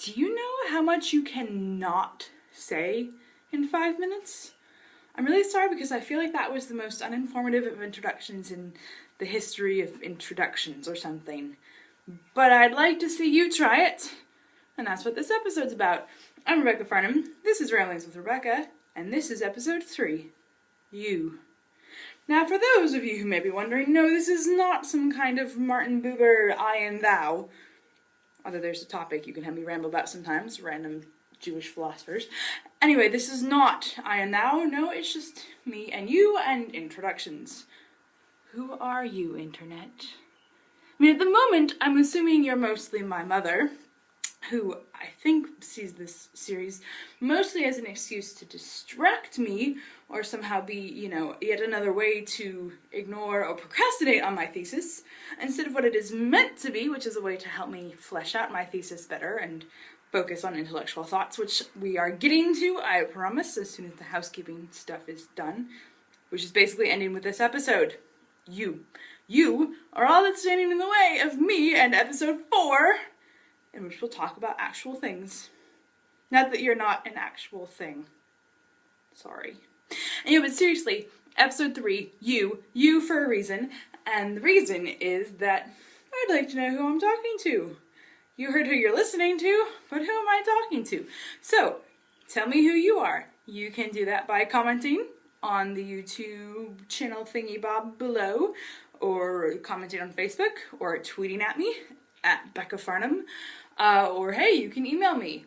Do you know how much you cannot say in 5 minutes? I'm really sorry because I feel like that was the most uninformative of introductions in the history of introductions or something. But I'd like to see you try it. And that's what this episode's about. I'm Rebecca Farnum, this is Ramblings with Rebecca, and this is episode 3, You. Now for those of you who may be wondering, no, this is not some kind of Martin Buber I and thou, although there's a topic you can have me ramble about sometimes, random Jewish philosophers. Anyway, this is not I and thou, no, it's just me and you and introductions. Who are you, Internet? I mean, at the moment, I'm assuming you're mostly my mother, who I think sees this series mostly as an excuse to distract me or somehow be, yet another way to ignore or procrastinate on my thesis, instead of what it is meant to be, which is a way to help me flesh out my thesis better and focus on intellectual thoughts, which we are getting to, I promise, as soon as the housekeeping stuff is done, which is basically ending with this episode. You. You are all that's standing in the way of me and episode 4, in which we'll talk about actual things. Not that you're not an actual thing. Sorry. Anyway, but seriously, episode 3, you for a reason, and the reason is that I'd like to know who I'm talking to. You heard who you're listening to, but who am I talking to? So, tell me who you are. You can do that by commenting on the YouTube channel thingy bob below, or commenting on Facebook, or tweeting at me at Becca Farnum, or hey, you can email me,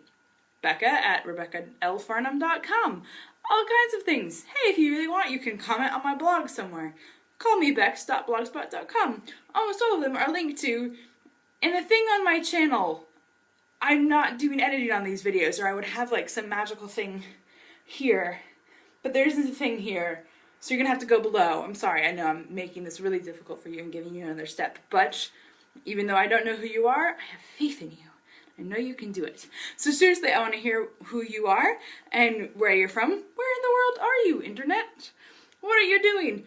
becca@RebeccaLFarnum.com. All kinds of things. Hey, if you really want, you can comment on my blog somewhere. Call me bex.blogspot.com. Almost all of them are linked to in the thing on my channel. I'm not doing editing on these videos, or I would have like some magical thing here. But there isn't a thing here, so you're gonna have to go below. I'm sorry, I know I'm making this really difficult for you and giving you another step, but even though I don't know who you are, I have faith in you. I know you can do it. So seriously, I want to hear who you are and where you're from. Where in the world are you, Internet? What are you doing?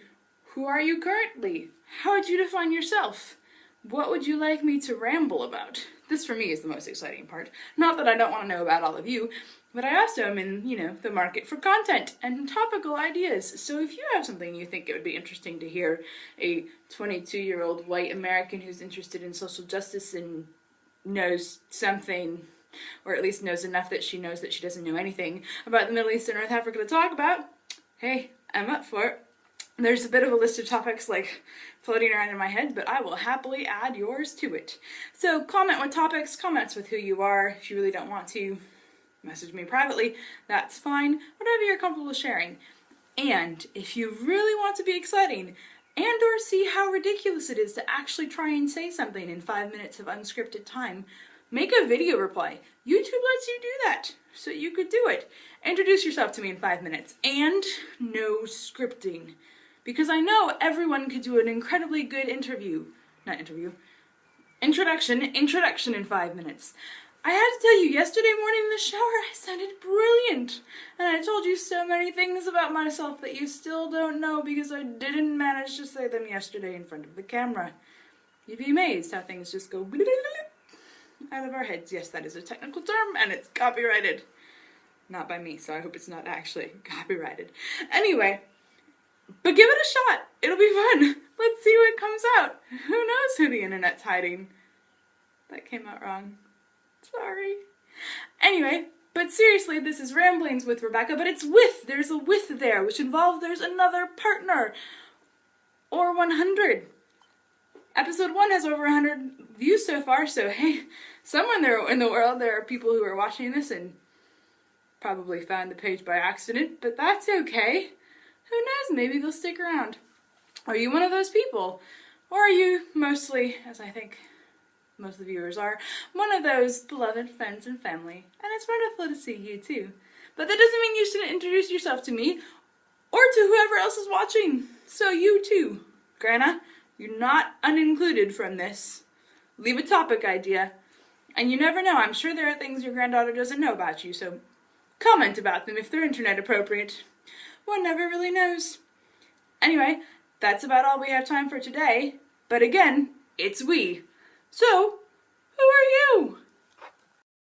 Who are you currently? How would you define yourself? What would you like me to ramble about? This for me is the most exciting part. Not that I don't want to know about all of you, but I also am in, the market for content and topical ideas. So if you have something you think it would be interesting to hear a 22-year-old white American who's interested in social justice and knows something, or at least knows enough that she knows that she doesn't know anything about the Middle East and North Africa to talk about, hey, I'm up for it. There's a bit of a list of topics like floating around in my head, but I will happily add yours to it. So comment with topics, comments with who you are. If you really don't want to message me privately, that's fine. Whatever you're comfortable sharing. And if you really want to be exciting and or see how ridiculous it is to actually try and say something in 5 minutes of unscripted time, make a video reply. YouTube lets you do that, so you could do it. Introduce yourself to me in 5 minutes, and no scripting. Because I know everyone could do an incredibly good introduction in 5 minutes. I had to tell you, yesterday morning in the shower, I sounded brilliant. And I told you so many things about myself that you still don't know because I didn't manage to say them yesterday in front of the camera. You'd be amazed how things just go out of our heads. Yes, that is a technical term, and it's copyrighted. Not by me, so I hope it's not actually copyrighted. Anyway, but give it a shot. It'll be fun. Let's see what comes out. Who knows who the internet's hiding? That came out wrong. Sorry. Anyway, but seriously, this is Ramblings with Rebecca, but it's with. There's a with there, which involves there's another partner. Or 100. Episode 1 has over 100 views so far, so hey, somewhere there in the world there are people who are watching this and probably found the page by accident, but that's okay. Who knows, maybe they'll stick around. Are you one of those people? Or are you mostly, as I think most of the viewers are, one of those beloved friends and family? And it's wonderful to see you too. But that doesn't mean you shouldn't introduce yourself to me or to whoever else is watching. So you too, Grandma, you're not unincluded from this. Leave a topic idea. And you never know, I'm sure there are things your granddaughter doesn't know about you, so comment about them if they're internet appropriate. One never really knows. Anyway, that's about all we have time for today. But again, it's we. So, who are you?